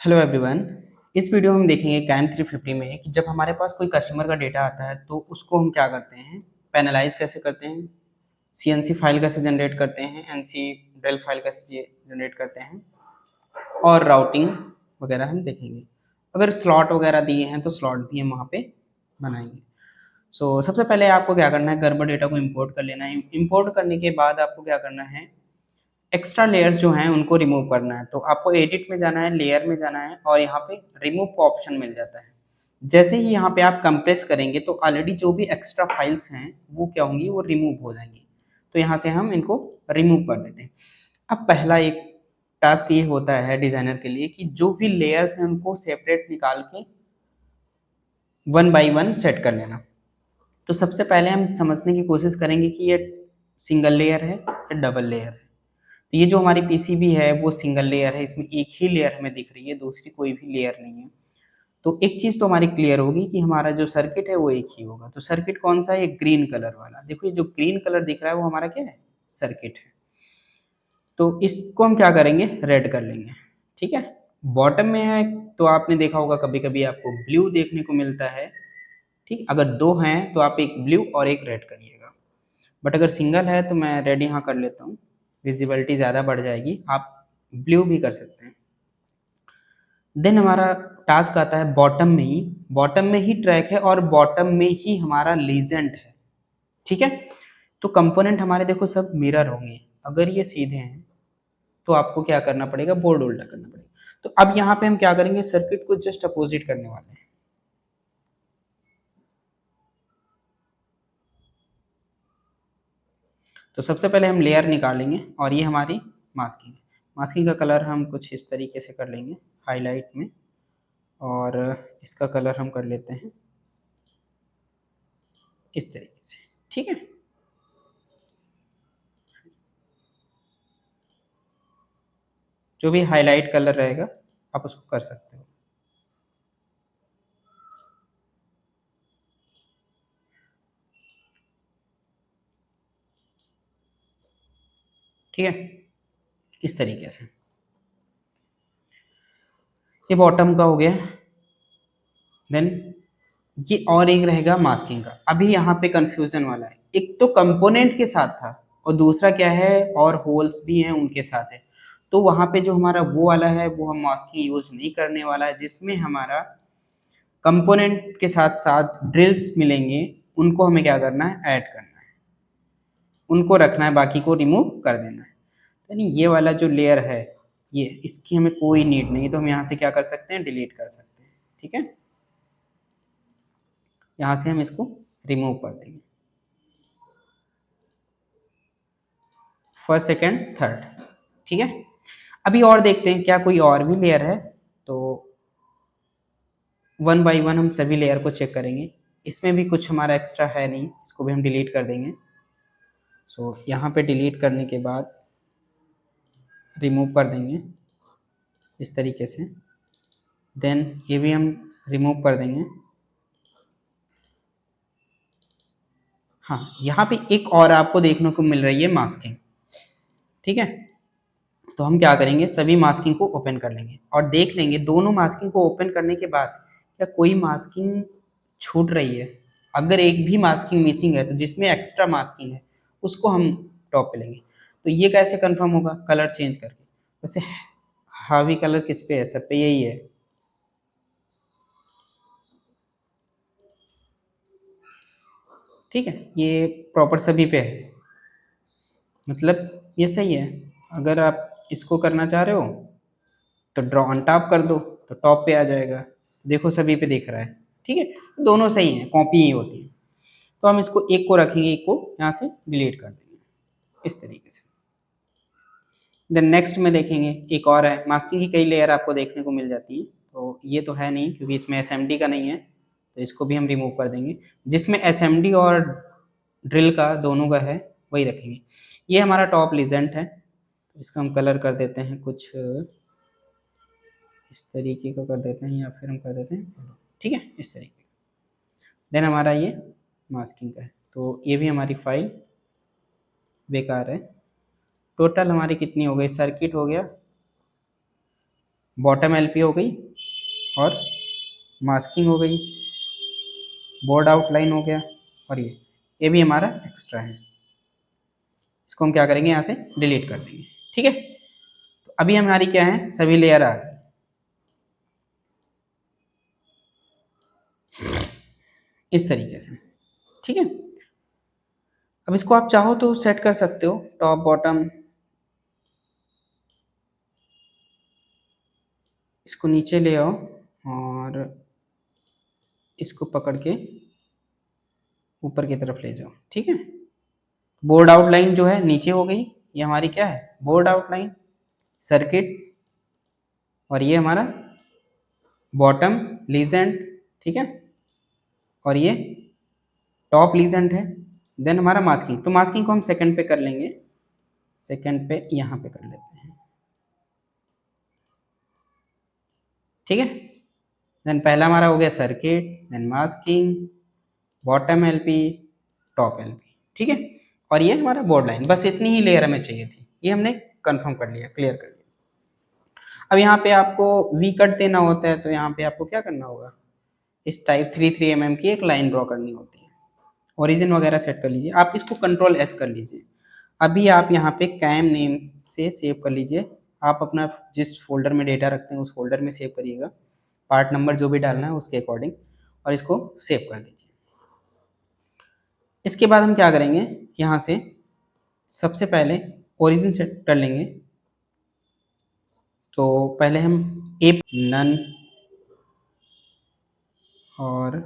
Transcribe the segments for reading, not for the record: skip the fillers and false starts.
Hello everyone. इस video में हम देखेंगे कैम 350 में कि जब हमारे पास कोई कस्टमर का डेटा आता है तो उसको हम क्या करते हैं, पैनलाइज कैसे करते हैं, सीएनसी फाइल कैसे जनरेट करते हैं, एनसी डेल फाइल कैसे जनरेट करते हैं और राउटिंग वगैरह हम देखेंगे। अगर स्लॉट वगैरह दिए हैं तो स्लॉट भी हम वहाँ पे बनाएंगे। सबसे पहले आपको क्या करना है, गर्बर डेटा को इंपोर्ट कर लेना है। इंपोर्ट करने के बाद आपको क्या करना है, एक्स्ट्रा लेयर्स जो हैं उनको रिमूव करना है। तो आपको एडिट में जाना है, लेयर में जाना है और यहाँ पे रिमूव का ऑप्शन मिल जाता है। जैसे ही यहाँ पे आप कंप्रेस करेंगे तो ऑलरेडी जो भी एक्स्ट्रा फाइल्स हैं वो क्या होंगी, वो रिमूव हो जाएंगी। तो यहाँ से हम इनको रिमूव कर देते हैं। अब पहला एक टास्क ये होता है डिजाइनर के लिए कि जो भी लेयर्स हैं उनको सेपरेट निकाल के वन बाई वन सेट कर लेना। तो सबसे पहले हम समझने की कोशिश करेंगे कि ये सिंगल लेयर है या डबल लेयर है। तो ये जो हमारी पीसीबी है वो सिंगल लेयर है, इसमें एक ही लेयर हमें दिख रही है, दूसरी कोई भी लेयर नहीं है। तो एक चीज तो हमारी क्लियर होगी कि हमारा जो सर्किट है वो एक ही होगा। तो सर्किट कौन सा है, ये ग्रीन कलर वाला। देखो ये जो ग्रीन कलर दिख रहा है वो हमारा क्या है, सर्किट है। तो इसको हम क्या करेंगे, रेड कर लेंगे। ठीक है, बॉटम में है तो आपने देखा होगा कभी कभी आपको ब्लू देखने को मिलता है। ठीक, अगर दो हैं तो आप एक ब्लू और एक रेड करिएगा। बट अगर सिंगल है तो मैं रेड यहाँ कर लेता हूँ, विजिबिलिटी ज़्यादा बढ़ जाएगी। आप ब्लू भी कर सकते हैं। देन हमारा टास्क आता है बॉटम में ही, बॉटम में ही ट्रैक है और बॉटम में ही हमारा लीजेंड है। ठीक है, तो कंपोनेंट हमारे देखो सब मिरर होंगे। अगर ये सीधे हैं तो आपको क्या करना पड़ेगा, बोर्ड उल्टा करना पड़ेगा। तो अब यहाँ पे हम क्या करेंगे, सर्किट को जस्ट अपोजिट करने वाले हैं। तो सबसे पहले हम लेयर निकालेंगे और ये हमारी मास्किंग है। मास्किंग का कलर हम कुछ इस तरीके से कर लेंगे हाईलाइट में, और इसका कलर हम कर लेते हैं इस तरीके से। ठीक है, जो भी हाईलाइट कलर रहेगा आप उसको कर सकते हो। ठीक है, इस तरीके से ये बॉटम का हो गया। देन ये और एक रहेगा मास्किंग का। अभी यहाँ पे कंफ्यूजन वाला है, एक तो कंपोनेंट के साथ था और दूसरा क्या है, और होल्स भी हैं उनके साथ है। तो वहाँ पे जो हमारा वो वाला है वो हम मास्किंग यूज नहीं करने वाला है, जिसमें हमारा कंपोनेंट के साथ साथ ड्रिल्स मिलेंगे, उनको हमें क्या करना है, ऐड करना है, उनको रखना है, बाकी को रिमूव कर देना है। यानी ये वाला जो लेयर है ये, इसकी हमें कोई नीड नहीं है। तो हम यहाँ से क्या कर सकते हैं, डिलीट कर सकते हैं। ठीक है, यहाँ से हम इसको रिमूव कर देंगे, फर्स्ट सेकेंड थर्ड। ठीक है, अभी और देखते हैं क्या कोई और भी लेयर है। तो वन बाई वन हम सभी लेयर को चेक करेंगे। इसमें भी कुछ हमारा एक्स्ट्रा है नहीं, इसको भी हम डिलीट कर देंगे। यहाँ पे डिलीट करने के बाद रिमूव कर देंगे इस तरीके से। देन ये भी हम रिमूव कर देंगे। हाँ, यहाँ पे एक और आपको देखने को मिल रही है मास्किंग। ठीक है, तो हम क्या करेंगे, सभी मास्किंग को ओपन कर लेंगे और देख लेंगे दोनों मास्किंग को ओपन करने के बाद क्या कोई मास्किंग छूट रही है। अगर एक भी मास्किंग मिसिंग है तो जिसमें एक्स्ट्रा मास्किंग है उसको हम टॉप पे लेंगे। तो ये कैसे कंफर्म होगा, कलर चेंज करके। वैसे हावी कलर किस पे है, सब पे यही है। ठीक है, ये प्रॉपर सभी पे है, मतलब ये सही है। अगर आप इसको करना चाह रहे हो तो ड्रॉ ऑन टॉप कर दो, तो टॉप पे आ जाएगा। देखो सभी पे दिख रहा है। ठीक है, दोनों सही हैं, कॉपी ही होती है। तो हम इसको एक को रखेंगे, एक को यहाँ से डिलीट कर देंगे इस तरीके से। देन नेक्स्ट में देखेंगे एक और है, मास्किंग की कई लेयर आपको देखने को मिल जाती है। तो ये तो है नहीं क्योंकि इसमें एसएमडी का नहीं है, तो इसको भी हम रिमूव कर देंगे। जिसमें एसएमडी और ड्रिल का दोनों का है वही रखेंगे। ये हमारा टॉप लीजेंट है, इसका हम कलर कर देते हैं कुछ इस तरीके का कर देते हैं, या फिर हम कर देते हैं, ठीक है, इस तरीके। देन हमारा ये मास्किंग का है, तो ये भी हमारी फाइल बेकार है। टोटल हमारी कितनी हो गई, सर्किट हो गया बॉटम एलपी हो गई और मास्किंग हो गई, बोर्ड आउटलाइन हो गया, और ये भी हमारा एक्स्ट्रा है। इसको हम क्या करेंगे, यहाँ से डिलीट कर देंगे। ठीक है, तो अभी हमारी क्या है, सभी लेयर आ गई। इस तरीके से। ठीक है, अब इसको आप चाहो तो सेट कर सकते हो, टॉप बॉटम, इसको नीचे ले आओ और इसको पकड़ के ऊपर की तरफ ले जाओ। ठीक है, बोर्ड आउटलाइन जो है नीचे हो गई, ये हमारी क्या है, बोर्ड आउटलाइन, सर्किट, और ये हमारा बॉटम लीजेंट। ठीक है, और ये टॉप लीजेंट है। देन हमारा मास्किंग, तो मास्किंग को हम सेकंड पे कर लेंगे, सेकंड पे यहाँ पे कर लेते हैं। ठीक है, देन पहला हमारा हो गया circuit, then masking, bottom LP, top LP. ठीक है, और ये हमारा बोर्ड लाइन, बस इतनी ही लेयर हमें चाहिए थी, ये हमने कंफर्म कर लिया, क्लियर कर लिया। अब यहाँ पे आपको वी कट देना होता है, तो यहाँ पे आपको क्या करना होगा, इस टाइप 3 mm की एक लाइन ड्रॉ करनी होती है। ओरिजिन वगैरह सेट कर लीजिए, आप इसको कंट्रोल एस कर लीजिए। अभी आप यहाँ पे कैम नेम से सेव कर लीजिए, आप अपना जिस फोल्डर में डेटा रखते हैं उस फोल्डर में सेव करिएगा, पार्ट नंबर जो भी डालना है उसके अकॉर्डिंग, और इसको सेव कर दीजिए। इसके बाद हम क्या करेंगे, यहाँ से सबसे पहले ओरिजिन सेट कर लेंगे। तो पहले हम एप नन और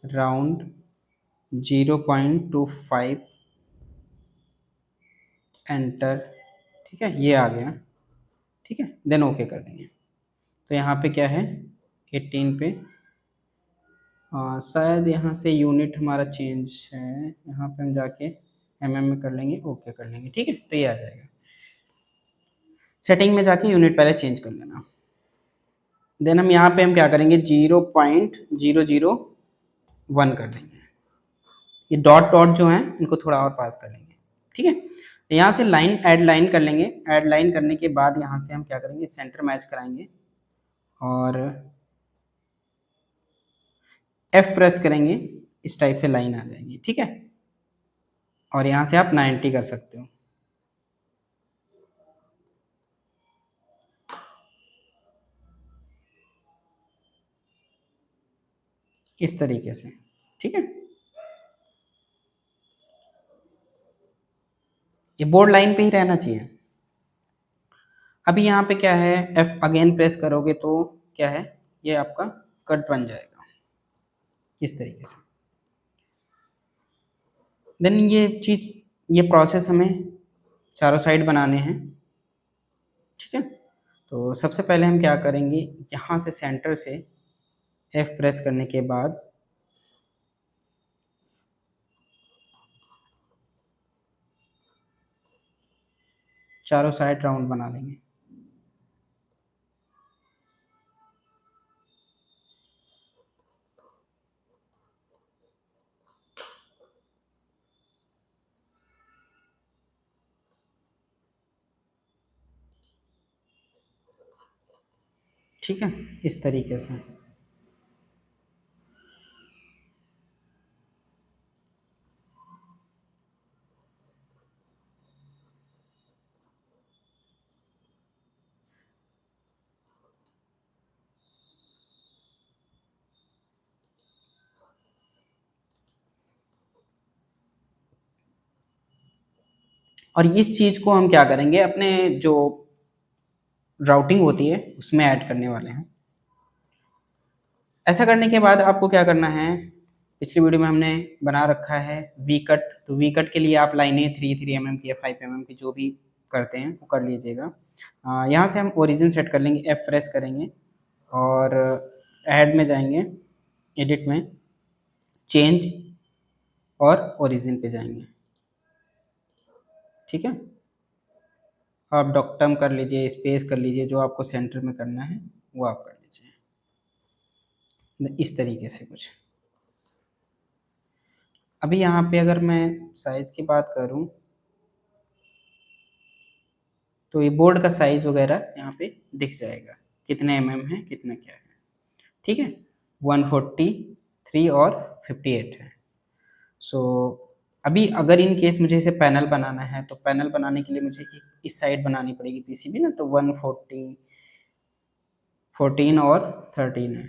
राउंड 0.25 एंटर। ठीक है, ये आ गया। ठीक है, देन ओके कर देंगे। तो यहाँ पे क्या है, 18 पे शायद यहाँ से यूनिट हमारा चेंज है, यहाँ पे हम जाके mm में कर लेंगे, ओके कर लेंगे। ठीक है, तो ये आ जाएगा। सेटिंग में जाके यूनिट पहले चेंज कर लेना। देन हम यहाँ पे हम क्या करेंगे, 0.001 कर देंगे। ये डॉट डॉट जो है इनको थोड़ा और पास कर लेंगे। ठीक है, यहाँ से लाइन ऐड लाइन कर लेंगे। ऐड लाइन करने के बाद यहाँ से हम क्या करेंगे, सेंटर मैच कराएंगे और F प्रेस करेंगे, इस टाइप से लाइन आ जाएगी। ठीक है, और यहाँ से आप 90 कर सकते हो। इस तरीके से। ठीक है, ये बोर्ड लाइन पे ही रहना चाहिए। अभी यहाँ पे क्या है, F अगेन प्रेस करोगे तो क्या है, ये आपका कट बन जाएगा इस तरीके से। देन ये चीज़, ये प्रोसेस हमें चारों साइड बनाने हैं। ठीक है, तो सबसे पहले हम क्या करेंगे, यहाँ से सेंटर से F प्रेस करने के बाद चारों साइड राउंड बना लेंगे। ठीक है, इस तरीके से। और इस चीज़ को हम क्या करेंगे, अपने जो राउटिंग होती है उसमें ऐड करने वाले हैं। ऐसा करने के बाद आपको क्या करना है, पिछली वीडियो में हमने बना रखा है वी कट, तो वी कट के लिए आप लाइनें 3 mm की या 5 mm की जो भी करते हैं वो कर लीजिएगा। यहाँ से हम ओरिजिन सेट कर लेंगे, F प्रेस करेंगे और ऐड में जाएंगे, एडिट में चेंज और ओरिजिन पे जाएंगे। ठीक है, आप डॉक्टम कर लीजिए, स्पेस कर लीजिए, जो आपको सेंटर में करना है वो आप कर लीजिए, इस तरीके से कुछ। अभी यहाँ पे अगर मैं साइज़ की बात करूँ तो ये बोर्ड का साइज़ वगैरह यहाँ पे दिख जाएगा, कितने है, कितना क्या है, ठीक है। 143 और 58 है। सो अभी अगर इन केस मुझे इसे पैनल बनाना है, तो पैनल बनाने के लिए मुझे एक इस साइड बनानी पड़ेगी पीसीबी ना, तो 140 14 और 13 है।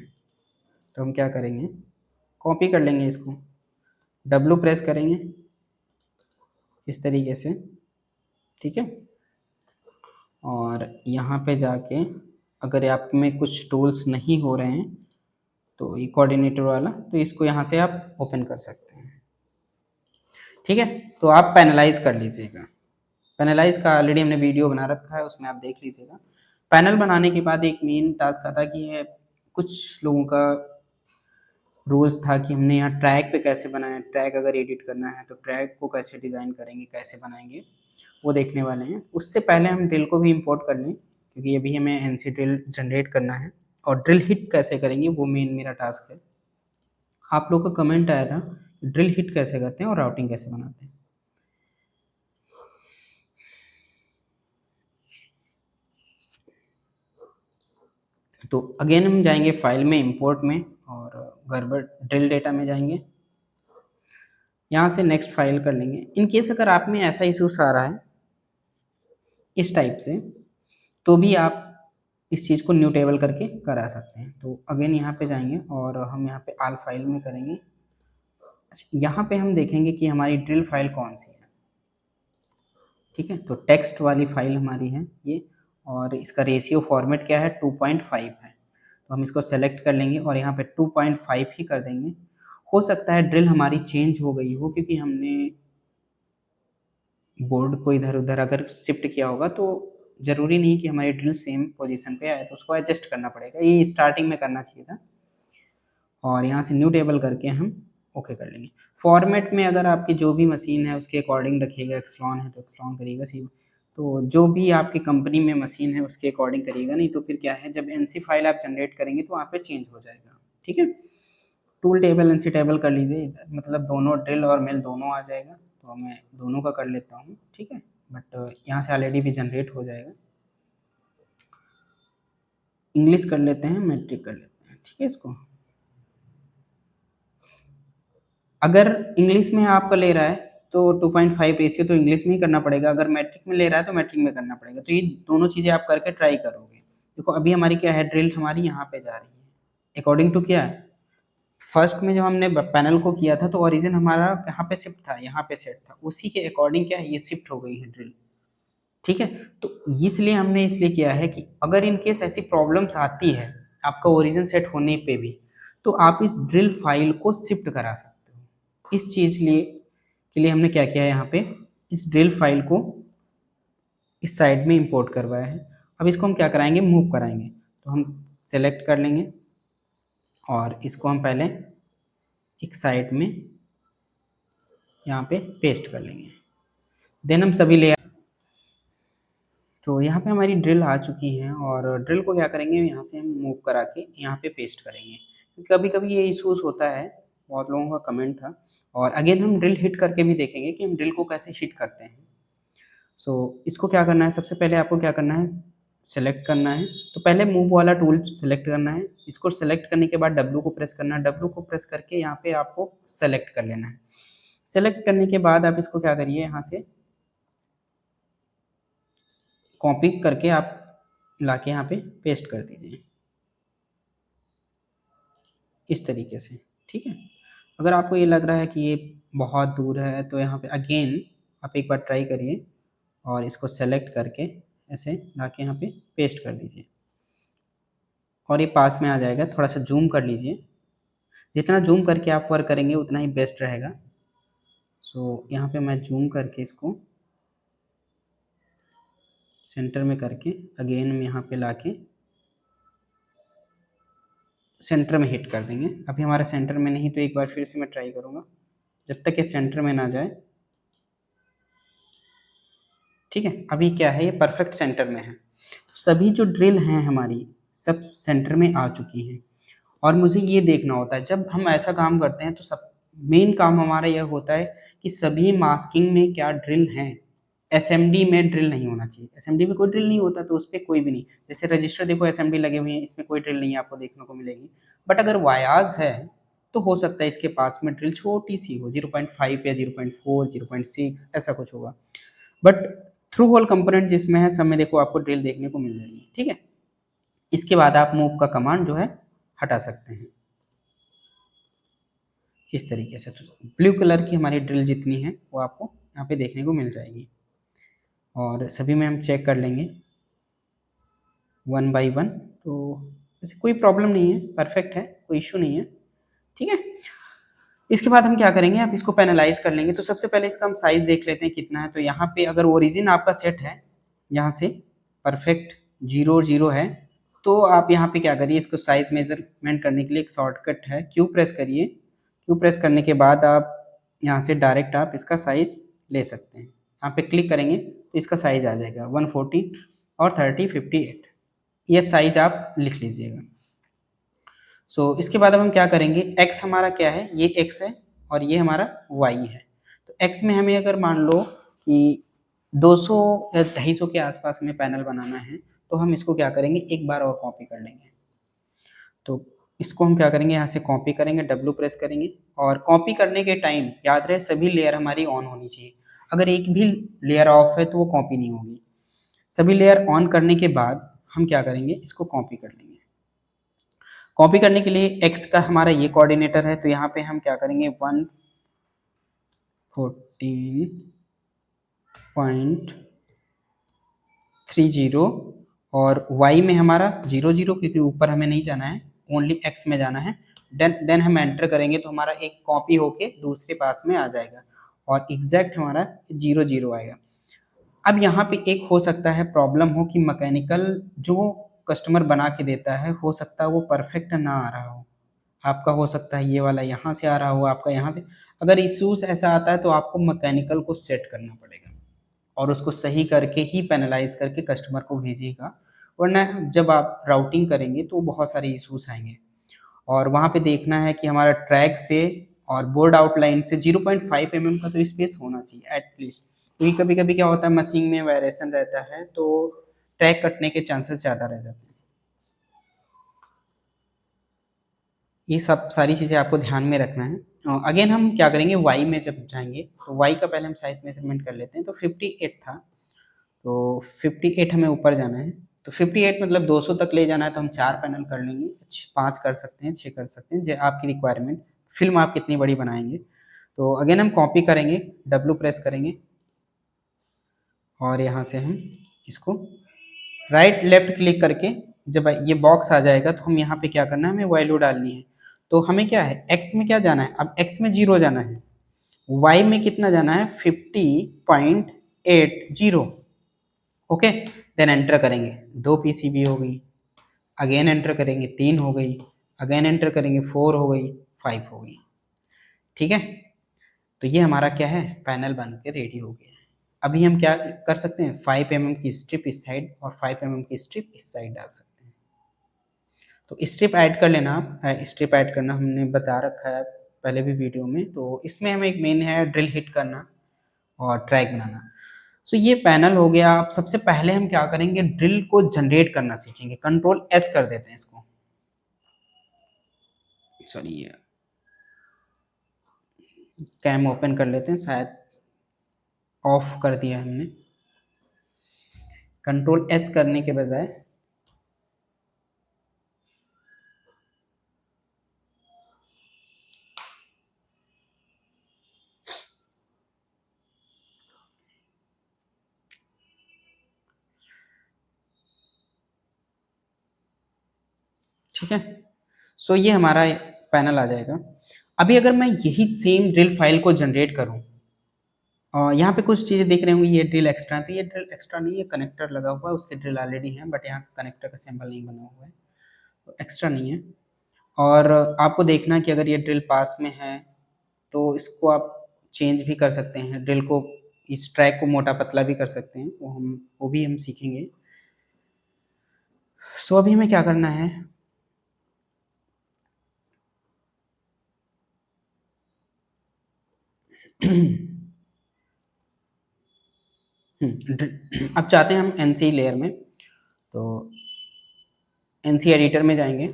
तो हम क्या करेंगे, कॉपी कर लेंगे इसको, डब्लू प्रेस करेंगे इस तरीके से, ठीक है। और यहाँ पे जाके अगर आप में कुछ टूल्स नहीं हो रहे हैं, तो ये कोऑर्डिनेटर वाला, तो इसको यहाँ से आप ओपन कर सकते हैं, ठीक है। तो आप पैनलाइज कर लीजिएगा, पैनलाइज का ऑलरेडी हमने वीडियो बना रखा है, उसमें आप देख लीजिएगा। पैनल बनाने के बाद एक मेन टास्क आता कि है, कुछ लोगों का रूल्स था कि हमने यहाँ ट्रैक पे कैसे बनाया, ट्रैक अगर एडिट करना है तो ट्रैक को कैसे डिज़ाइन करेंगे, कैसे बनाएंगे, वो देखने वाले हैं। उससे पहले हम ड्रिल को भी इंपोर्ट कर लें, क्योंकि अभी हमें एनसी ड्रिल जनरेट करना है, और ड्रिल हिट कैसे करेंगे वो मेन मेरा टास्क है। आप लोगों का कमेंट आया था ड्रिल हिट कैसे करते हैं और राउटिंग कैसे बनाते हैं। तो अगेन हम जाएंगे फाइल में, इंपोर्ट में, और गड़बड़ ड्रिल डेटा में जाएंगे, यहाँ से नेक्स्ट फाइल कर लेंगे। इन केस अगर आप में ऐसा इशूस आ रहा है इस टाइप से, तो भी आप इस चीज़ को न्यू टेबल करके करा सकते हैं। तो अगेन यहाँ पे जाएंगे और हम यहाँ पे आल फाइल में करेंगे। अच्छा, यहाँ पे हम देखेंगे कि हमारी ड्रिल फाइल कौन सी है, ठीक है। तो टेक्स्ट वाली फाइल हमारी है ये, और इसका रेशियो फॉर्मेट क्या है, 2.5 है। तो हम इसको सेलेक्ट कर लेंगे और यहाँ पे 2.5 ही कर देंगे। हो सकता है ड्रिल हमारी चेंज हो गई हो, क्योंकि हमने बोर्ड को इधर उधर अगर शिफ्ट किया होगा, तो ज़रूरी नहीं कि हमारी ड्रिल सेम पोजीशन पे आए, तो उसको एडजस्ट करना पड़ेगा, ये स्टार्टिंग में करना चाहिए था। और यहाँ से न्यू टेबल करके हम ओके कर लेंगे। फॉर्मेट में अगर आपकी जो भी मशीन है उसके अकॉर्डिंग रखिएगा, एक्सलॉन है तो एक्सलॉन करिएगा, सी तो जो भी आपकी कंपनी में मशीन है उसके अकॉर्डिंग करिएगा, नहीं तो फिर क्या है, जब एनसी फाइल आप जनरेट करेंगे तो वहाँ पे चेंज हो जाएगा, ठीक है। टूल टेबल एनसी टेबल कर लीजिए इधर, मतलब दोनों ड्रिल और मिल दोनों आ जाएगा। तो मैं दोनों का कर लेता हूँ, ठीक है, बट यहाँ से ऑलरेडी भी जनरेट हो जाएगा। इंग्लिश कर लेते हैं, मैट्रिक कर लेते हैं, ठीक है। इसको अगर इंग्लिश में आपका ले रहा है तो 2.5 रेशियो तो इंग्लिश में ही करना पड़ेगा, अगर मैट्रिक में ले रहा है तो मैट्रिक में करना पड़ेगा। तो ये दोनों चीज़ें आप करके ट्राई करोगे। देखो अभी हमारी क्या है, ड्रिल हमारी यहाँ पे जा रही है अकॉर्डिंग टू क्या है, फर्स्ट में जब हमने पैनल को किया था तो ओरिजिन हमारा यहाँ पे शिफ्ट था, यहाँ पे सेट था, उसी के अकॉर्डिंग क्या है, ये शिफ्ट हो गई है ड्रिल, ठीक है। तो इसलिए हमने इसलिए किया है कि अगर इन केस ऐसी प्रॉब्लम्स आती है आपका ओरिजिन सेट होने पे भी, तो आप इस ड्रिल फाइल को शिफ्ट करा सकते हो। इस चीज़ के लिए हमने क्या किया है, यहाँ पे इस ड्रिल फाइल को इस साइड में इंपोर्ट करवाया है। अब इसको हम क्या कराएंगे, मूव कराएंगे। तो हम सेलेक्ट कर लेंगे और इसको हम पहले एक साइड में यहाँ पे पेस्ट कर लेंगे, देन हम सभी लेयर। तो यहाँ पे हमारी ड्रिल आ चुकी है, और ड्रिल को क्या करेंगे, यहाँ से हम मूव करा के यहाँ पे पेस्ट करेंगे। कभी कभी ये इशूज़ होता है, बहुत लोगों का कमेंट था। और अगेन हम ड्रिल हिट करके भी देखेंगे कि हम ड्रिल को कैसे हिट करते हैं। सो इसको क्या करना है, सबसे पहले आपको क्या करना है, सेलेक्ट करना है। तो पहले मूव वाला टूल सेलेक्ट करना है, इसको सेलेक्ट करने के बाद डब्लू को प्रेस करना है, डब्लू को प्रेस करके यहाँ पे आपको सेलेक्ट कर लेना है। सेलेक्ट करने के बाद आप इसको क्या करिए, यहाँ से कॉपी करके आप लाके यहाँ पे पेस्ट कर दीजिए इस तरीके से, ठीक है। अगर आपको ये लग रहा है कि ये बहुत दूर है, तो यहाँ पे अगेन आप एक बार ट्राई करिए और इसको सेलेक्ट करके ऐसे लाके यहाँ पे पेस्ट कर दीजिए, और ये पास में आ जाएगा। थोड़ा सा जूम कर लीजिए, जितना जूम करके आप वर्क करेंगे उतना ही बेस्ट रहेगा। सो यहाँ पे मैं जूम करके इसको सेंटर में करके अगेन हम यहाँ पे लाके सेंटर में हिट कर देंगे। अभी हमारा सेंटर में नहीं, तो एक बार फिर से मैं ट्राई करूँगा, जब तक ये सेंटर में ना जाए, ठीक है। अभी क्या है, ये परफेक्ट सेंटर में है। सभी जो ड्रिल हैं हमारी सब सेंटर में आ चुकी हैं। और मुझे ये देखना होता है, जब हम ऐसा काम करते हैं तो सब मेन काम हमारा यह होता है कि सभी मास्किंग में क्या ड्रिल हैं एसएमडी में ड्रिल नहीं होना चाहिए। एसएमडी में कोई ड्रिल नहीं होता तो उस पर कोई भी नहीं, जैसे रजिस्टर देखो एसएमडी लगे हुए हैं, इसमें कोई ड्रिल नहीं है आपको देखने को मिलेगी। बट अगर वायाज है तो हो सकता है इसके पास में ड्रिल छोटी सी हो, 0.5 या 0.4 0.6 ऐसा कुछ होगा। बट थ्रू होल कंपोनेंट जिसमें है सब में देखो आपको ड्रिल देखने को मिल जाएगी। ठीक है, इसके बाद आप मूव का कमांड जो है हटा सकते हैं इस तरीके से। तो ब्लू कलर की हमारी ड्रिल जितनी है वो आपको यहाँ पे देखने को मिल जाएगी, और सभी में हम चेक कर लेंगे वन बाय वन। तो ऐसे कोई प्रॉब्लम नहीं है, परफेक्ट है, कोई इशू नहीं है। ठीक है, इसके बाद हम क्या करेंगे, आप इसको पैनलाइज कर लेंगे। तो सबसे पहले इसका हम साइज देख लेते हैं कितना है। तो यहाँ पे अगर ओरिजिन आपका सेट है यहाँ से परफेक्ट 0 0 है, तो आप यहाँ पे क्या करिए, इसको साइज मेजरमेंट करने के लिए एक शॉर्टकट है, क्यू प्रेस करिए। क्यू प्रेस करने के बाद आप यहाँ से डायरेक्ट आप इसका साइज ले सकते हैं। यहाँ पे क्लिक करेंगे तो इसका साइज आ जाएगा 140 और 3058, ये साइज आप लिख लीजिएगा। सो इसके बाद अब हम क्या करेंगे, x हमारा क्या है, ये x है और ये हमारा y है। तो x में हमें अगर मान लो कि 200 या 250 के आसपास हमें पैनल बनाना है, तो हम इसको क्या करेंगे, एक बार और कॉपी कर लेंगे। तो इसको हम क्या करेंगे, यहाँ से कॉपी करेंगे, W प्रेस करेंगे, और कॉपी करने के टाइम याद रहे सभी लेयर हमारी ऑन होनी चाहिए। अगर एक भी लेयर ऑफ है तो वो कॉपी नहीं होगी। सभी लेयर ऑन करने के बाद हम क्या करेंगे, इसको कॉपी कर लेंगे। कॉपी करने के लिए x का हमारा ये कोऑर्डिनेटर है, तो यहाँ पे हम क्या करेंगे 114.30, और y में हमारा 0 0, क्योंकि ऊपर हमें नहीं जाना है, ओनली x में जाना है। देन हम एंटर करेंगे तो हमारा एक कॉपी होके दूसरे पास में आ जाएगा, और एग्जैक्ट हमारा 0 0 आएगा। अब यहाँ पे एक हो सकता है प्रॉब्लम हो कि मैकेनिकल जो कस्टमर बना के देता है, हो सकता है वो परफेक्ट ना आ रहा हो। आपका हो सकता है ये वाला यहाँ से आ रहा हो, आपका यहाँ से। अगर इश्यूज ऐसा आता है तो आपको मैकेनिकल को सेट करना पड़ेगा और उसको सही करके ही पैनलाइज करके कस्टमर को भेजिएगा, वरना जब आप राउटिंग करेंगे तो बहुत सारे इश्यूज आएंगे। और वहाँ पे देखना है कि हमारा ट्रैक से और बोर्ड आउटलाइन से 0.5 mm का तो स्पेस होना चाहिए एटलीस्ट, क्योंकि कभी कभी क्या होता है मशीन में वायरेशन रहता है तो ट्रैक कटने के चांसेस ज़्यादा रह जाते हैं। ये सब सारी चीज़ें आपको ध्यान में रखना है। अगेन हम क्या करेंगे, वाई में जब जाएंगे तो वाई का पहले हम साइज मेजरमेंट कर लेते हैं। तो 58 था, तो 58 हमें ऊपर जाना है। तो 58 मतलब 200 तक ले जाना है, तो हम 4 पैनल कर लेंगे, 5 कर सकते हैं, 6 कर सकते हैं, आपकी रिक्वायरमेंट, फिल्म आप कितनी बड़ी बनाएंगे। तो अगेन हम कॉपी करेंगे, W प्रेस करेंगे, और यहाँ से हम इसको राइट लेफ्ट क्लिक करके जब ये बॉक्स आ जाएगा तो हम यहाँ पे क्या करना है, हमें वैल्यू डालनी है। तो हमें क्या है, x में क्या जाना है, अब x में 0 जाना है, y में कितना जाना है 50.80। ओके, देन एंटर करेंगे, 2 पीसीबी हो गई, अगेन एंटर करेंगे 3 हो गई, अगेन एंटर करेंगे 4 हो गई, 5 हो गई। ठीक है, तो ये हमारा क्या है, पैनल बन के रेडी हो गया है। अभी हम क्या कर सकते हैं, 5 mm की स्ट्रिप इस साइड और 5 mm की स्ट्रिप इस साइड डाल सकते हैं। तो स्ट्रिप ऐड कर लेना आप, स्ट्रिप ऐड करना हमने बता रखा है पहले भी वीडियो में। तो इसमें हमें एक मेन है ड्रिल हिट करना और ट्रैक बनाना। सो ये पैनल हो गया। अब सबसे पहले हम क्या करेंगे, ड्रिल को जनरेट करना सीखेंगे। कंट्रोल एस कर देते हैं इसको, सॉरी ये कैम ओपन कर लेते हैं, शायद ऑफ कर दिया हमने। कंट्रोल एस करने के बजाय ठीक है। सो ये हमारा पैनल आ जाएगा। अभी अगर मैं यही सेम ड्रिल फाइल को जनरेट करूं, यहाँ पे कुछ चीज़ें देख रहे होंगे, ये ड्रिल एक्स्ट्रा है, तो ये ड्रिल एक्स्ट्रा नहीं है, कनेक्टर लगा हुआ है, उसके ड्रिल ऑलरेडी है, बट यहाँ कनेक्टर का सिंबल नहीं बना हुआ है, तो एक्स्ट्रा नहीं है। और आपको देखना है कि अगर ये ड्रिल पास में है तो इसको आप चेंज भी कर सकते हैं, ड्रिल को, इस ट्रैक को मोटा पतला भी कर सकते हैं, वो भी हम सीखेंगे। सो अभी हमें क्या करना है, अब चाहते हैं हम एनसी लेयर में, तो एनसी एडिटर में जाएंगे।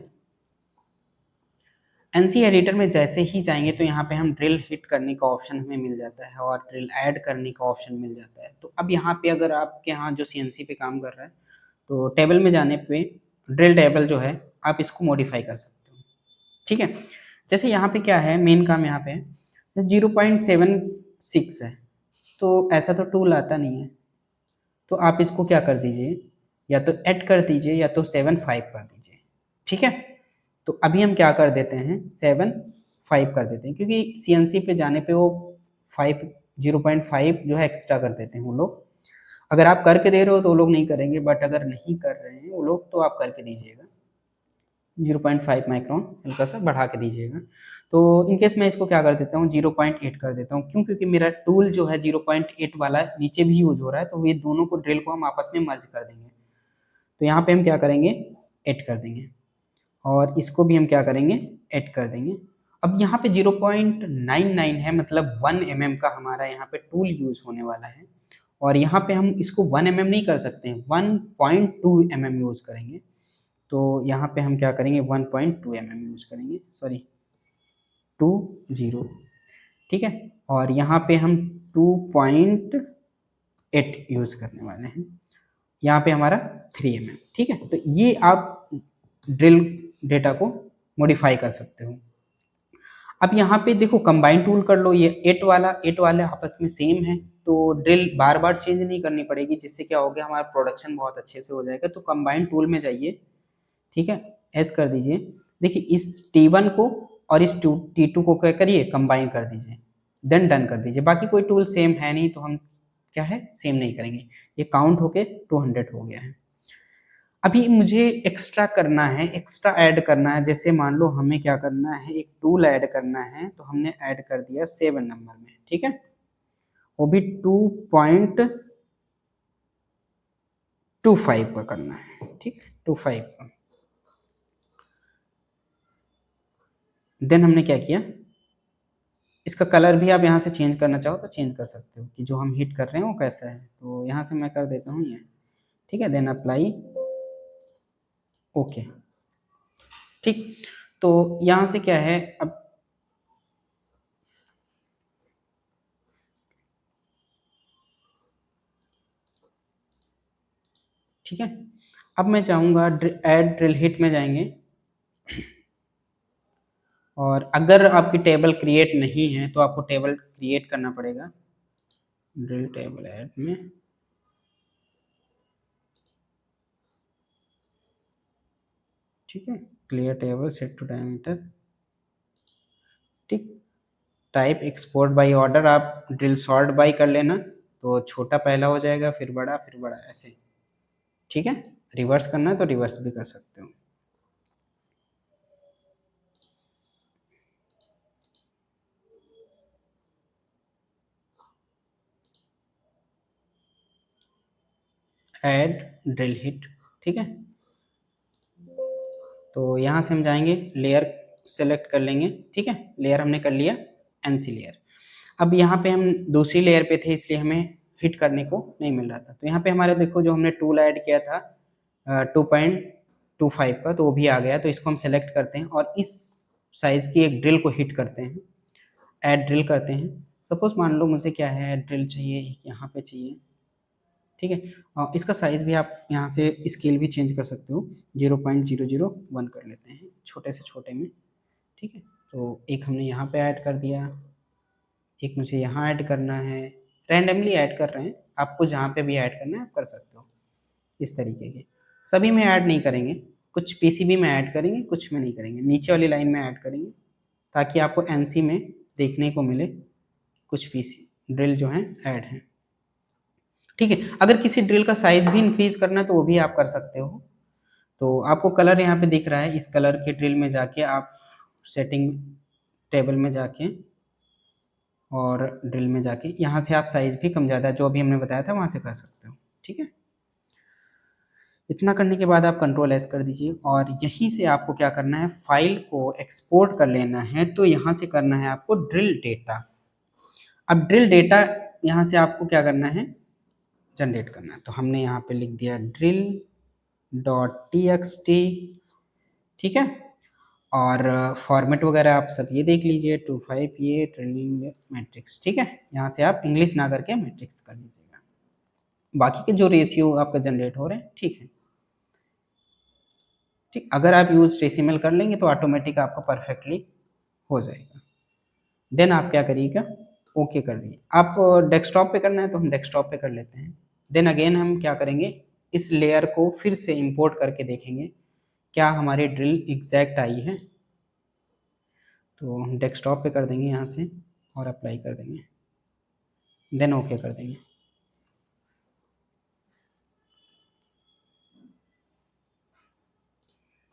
एनसी एडिटर में जैसे ही जाएंगे तो यहाँ पे हम ड्रिल हिट करने का ऑप्शन हमें मिल जाता है और ड्रिल ऐड करने का ऑप्शन मिल जाता है। तो अब यहाँ पे अगर आपके यहाँ जो सीएनसी पे काम कर रहा है तो टेबल में जाने पे ड्रिल टेबल जो है आप इसको मॉडिफाई कर सकते हो, ठीक है। जैसे यहाँ पे क्या है, मेन काम यहाँ पे है 0.76 है, तो ऐसा तो टूल आता नहीं है, तो आप इसको क्या कर दीजिए, या तो ऐड कर दीजिए या तो 7.5 कर दीजिए, ठीक है। तो अभी हम क्या कर देते हैं, 7.5 कर देते हैं, क्योंकि सीएनसी पे जाने पे वो 0.5 जो है एक्स्ट्रा कर देते हैं वो लोग। अगर आप करके दे रहे हो तो वो लोग नहीं करेंगे, बट अगर नहीं कर रहे हैं वो लोग तो आप करके दीजिएगा, 0.5 माइक्रोन हल्का सा बढ़ा के दीजिएगा। तो इनकेस मैं इसको क्या कर देता हूँ, 0.8 कर देता हूँ। क्यों? क्योंकि मेरा टूल जो है 0.8 वाला नीचे भी यूज हो रहा है, तो ये दोनों को ड्रिल को हम आपस में मर्ज कर देंगे। तो यहाँ पे हम क्या करेंगे, 8 कर देंगे, और इसको भी हम क्या करेंगे, 8 कर देंगे। अब यहाँ पे 0.99 है, मतलब 1 mm का हमारा यहाँ पे टूल यूज होने वाला है, और यहाँ पे हम इसको 1 mm नहीं कर सकते हैं, 1.2 mm यूज करेंगे। तो यहाँ पे हम क्या करेंगे, 1.2 mm यूज करेंगे, सॉरी 20, ठीक है। और यहाँ पे हम 2.8 यूज करने वाले हैं, यहाँ पे हमारा 3 mm, ठीक है। तो ये आप ड्रिल डेटा को मॉडिफाई कर सकते हो। अब यहाँ पे देखो कंबाइन टूल कर लो, ये 8 वाले आपस में सेम है, तो ड्रिल बार बार चेंज नहीं करनी पड़ेगी, जिससे क्या हो गया, हमारा प्रोडक्शन बहुत अच्छे से हो जाएगा। तो कंबाइन टूल में जाइए, ठीक है, एस कर दीजिए। देखिए इस T1 को और इस T2 को क्या करिए, कंबाइन कर दीजिए, देन डन कर दीजिए। बाकी कोई टूल सेम है नहीं, तो हम क्या है, सेम नहीं करेंगे। ये काउंट होके 200 हो गया है। अभी मुझे एक्स्ट्रा करना है, एक्स्ट्रा ऐड करना है। जैसे मान लो हमें क्या करना है, एक टूल ऐड करना है, तो हमने ऐड कर दिया 7 नंबर में, ठीक है, वो भी 2.25 का करना है, ठीक है, 25 का। देन हमने क्या किया, इसका कलर भी आप यहाँ से चेंज करना चाहो तो चेंज कर सकते हो, कि जो हम हिट कर रहे हैं वो कैसा है। तो यहाँ से मैं कर देता हूँ ये, ठीक है, देन अप्लाई, ओके, ठीक। तो यहाँ से क्या है, अब ठीक है, अब मैं चाहूँगा ऐड ड्रिल हिट में जाएंगे, और अगर आपकी टेबल क्रिएट नहीं है तो आपको टेबल क्रिएट करना पड़ेगा। ड्रिल टेबल ऐड में, ठीक है, clear table, set to diameter, ठीक। टाइप एक्सपोर्ट बाय ऑर्डर, आप ड्रिल सॉर्ट बाय कर लेना, तो छोटा पहला हो जाएगा, फिर बड़ा ऐसे, ठीक है। रिवर्स करना है तो रिवर्स भी कर सकते हो। ऐड ड्रिल हिट, ठीक है। तो यहाँ से हम जाएंगे, लेयर सेलेक्ट कर लेंगे, ठीक है, लेयर हमने कर लिया, एनसी लेयर। अब यहाँ पे हम दूसरी लेयर पे थे, इसलिए हमें हिट करने को नहीं मिल रहा था। तो यहाँ पे हमारे देखो जो हमने टूल ऐड किया था 2.25 का, तो वो भी आ गया। तो इसको हम सेलेक्ट करते हैं और इस साइज की एक ड्रिल को हिट करते हैं, ऐड ड्रिल करते हैं। सपोज मान लो मुझे क्या है, ड्रिल चाहिए यहाँ पे चाहिए, ठीक है। इसका साइज भी आप यहाँ से स्केल भी चेंज कर सकते हो, 0.001 कर लेते हैं, छोटे से छोटे में, ठीक है। तो एक हमने यहाँ पे ऐड कर दिया, एक मुझे यहाँ ऐड करना है, रैंडमली ऐड कर रहे हैं, आपको जहाँ पे भी ऐड करना है आप कर सकते हो। इस तरीके के सभी में ऐड नहीं करेंगे, कुछ पीसीबी में ऐड करेंगे, कुछ में नहीं करेंगे, नीचे वाली लाइन में ऐड करेंगे, ताकि आपको एनसी में देखने को मिले कुछ पीसी ड्रिल जो हैं ऐड हैं, ठीक है। अगर किसी ड्रिल का साइज भी इंक्रीज करना है तो वो भी आप कर सकते हो। तो आपको कलर यहाँ पे दिख रहा है, इस कलर के ड्रिल में जाके आप सेटिंग टेबल में जाके और ड्रिल में जाके यहाँ से आप साइज भी कम ज़्यादा जो अभी हमने बताया था वहाँ से कर सकते हो, ठीक है। इतना करने के बाद आप कंट्रोल एस कर दीजिए, और यहीं से आपको क्या करना है, फाइल को एक्सपोर्ट कर लेना है। तो यहाँ से करना है आपको ड्रिल डेटा। अब ड्रिल डेटा यहाँ से आपको क्या करना है, जनरेट करना है। तो हमने यहाँ पे लिख दिया drill डॉट txt, ठीक है। और फॉर्मेट वगैरह आप सब ये देख लीजिए 25 ये ड्रिलिंग मैट्रिक्स, ठीक है। यहाँ से आप इंग्लिश ना करके मैट्रिक्स कर लीजिएगा। बाकी के जो रेशियो आपका जनरेट हो रहे हैं, ठीक है, ठीक। अगर आप यूज डेसिमल कर लेंगे तो ऑटोमेटिक आपका परफेक्टली हो जाएगा। देन आप क्या करिएगा, ओके कर दिए। आप डेस्कटॉप पे करना है तो हम डेस्कटॉप पे कर लेते हैं। देन अगेन हम क्या करेंगे, इस लेयर को फिर से इंपोर्ट करके देखेंगे क्या हमारी ड्रिल एग्जैक्ट आई है। तो हम डेस्कटॉप पे कर देंगे यहाँ से और अप्लाई कर देंगे, देन ओके कर देंगे।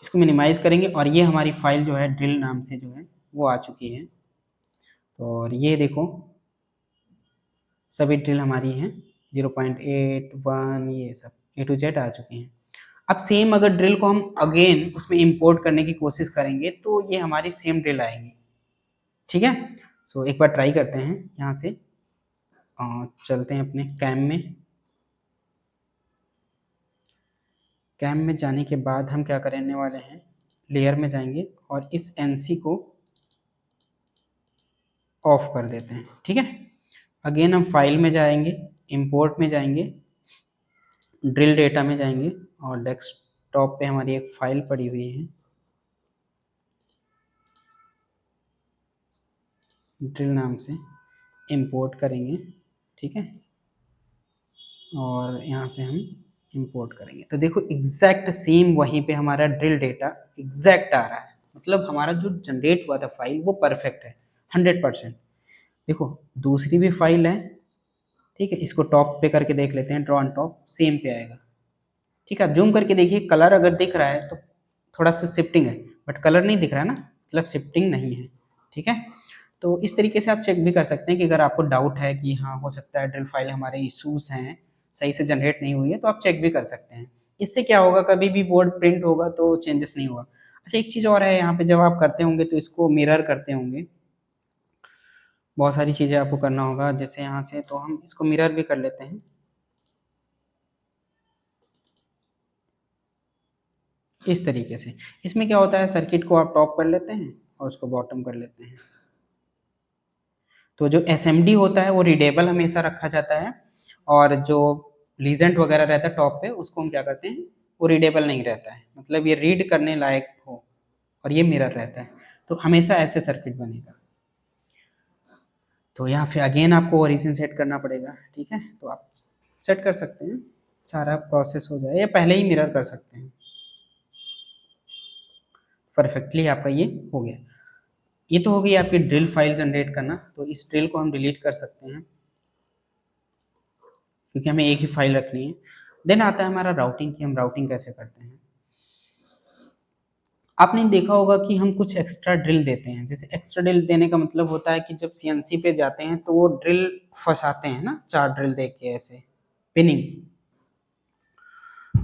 इसको मिनिमाइज करेंगे और ये हमारी फाइल जो है ड्रिल नाम से जो है वो आ चुकी है। तो और ये देखो सभी ड्रिल हमारी हैं 0.8 1 ये सब A to Z आ चुकी हैं। अब सेम अगर ड्रिल को हम अगेन उसमें इंपोर्ट करने की कोशिश करेंगे तो ये हमारी सेम ड्रिल आएंगी, ठीक है। सो एक बार ट्राई करते हैं, यहाँ से चलते हैं अपने कैम में जाने के बाद हम क्या करने वाले हैं, लेयर में जाएंगे और इस NC को ऑफ कर देते हैं, ठीक है। अगेन हम फाइल में जाएंगे, इंपोर्ट में जाएंगे, ड्रिल डेटा में जाएंगे और डेस्कटॉप पे हमारी एक फाइल पड़ी हुई है ड्रिल नाम से, इंपोर्ट करेंगे, ठीक है। और यहाँ से हम इंपोर्ट करेंगे तो देखो एग्जैक्ट सेम वहीं पे हमारा ड्रिल डेटा एग्जैक्ट आ रहा है, मतलब हमारा जो जनरेट हुआ था फाइल वो परफेक्ट है 100%। देखो दूसरी भी फाइल है, ठीक है, इसको टॉप पे करके देख लेते हैं, ड्रॉ ऑन टॉप सेम पे आएगा, ठीक है। आप जूम करके देखिए, कलर अगर दिख रहा है तो थोड़ा सा शिफ्टिंग है, बट कलर नहीं दिख रहा है ना, मतलब शिफ्टिंग नहीं है, ठीक है। तो इस तरीके से आप चेक भी कर सकते हैं कि अगर आपको डाउट है कि हाँ हो सकता है ड्रिल फाइल हमारे इशूज हैं, सही से जनरेट नहीं हुई है, तो आप चेक भी कर सकते हैं। इससे क्या होगा, कभी भी बोर्ड प्रिंट होगा तो चेंजेस नहीं होगा। अच्छा एक चीज़ और है, यहाँ पे जब आप करते होंगे तो इसको मिरर करते होंगे, बहुत सारी चीज़ें आपको करना होगा। जैसे यहाँ से तो हम इसको मिरर भी कर लेते हैं इस तरीके से। इसमें क्या होता है, सर्किट को आप टॉप कर लेते हैं और उसको बॉटम कर लेते हैं। तो जो एसएमडी होता है वो रीडेबल हमेशा रखा जाता है, और जो लीजेंट वगैरह रहता है टॉप पे उसको हम क्या करते हैं, वो रीडेबल नहीं रहता है, मतलब ये रीड करने लायक हो, और ये मिरर रहता है। तो हमेशा ऐसे सर्किट बनेगा। तो यहाँ पे अगेन आपको ओरिजिन सेट करना पड़ेगा, ठीक है। तो आप सेट कर सकते हैं, सारा प्रोसेस हो जाए, या पहले ही मिरर कर सकते हैं। परफेक्टली आपका ये हो गया। ये तो हो गई आपकी ड्रिल फाइल जनरेट करना। तो इस ड्रिल को हम डिलीट कर सकते हैं क्योंकि हमें एक ही फाइल रखनी है। देन आता है हमारा राउटिंग, की हम राउटिंग कैसे करते हैं। आपने देखा होगा कि हम कुछ एक्स्ट्रा ड्रिल देते हैं। जैसे एक्स्ट्रा ड्रिल देने का मतलब होता है कि जब सीएनसी पे जाते हैं तो वो ड्रिल फंसाते हैं ना, 4 ड्रिल दे के ऐसे पिनिंग,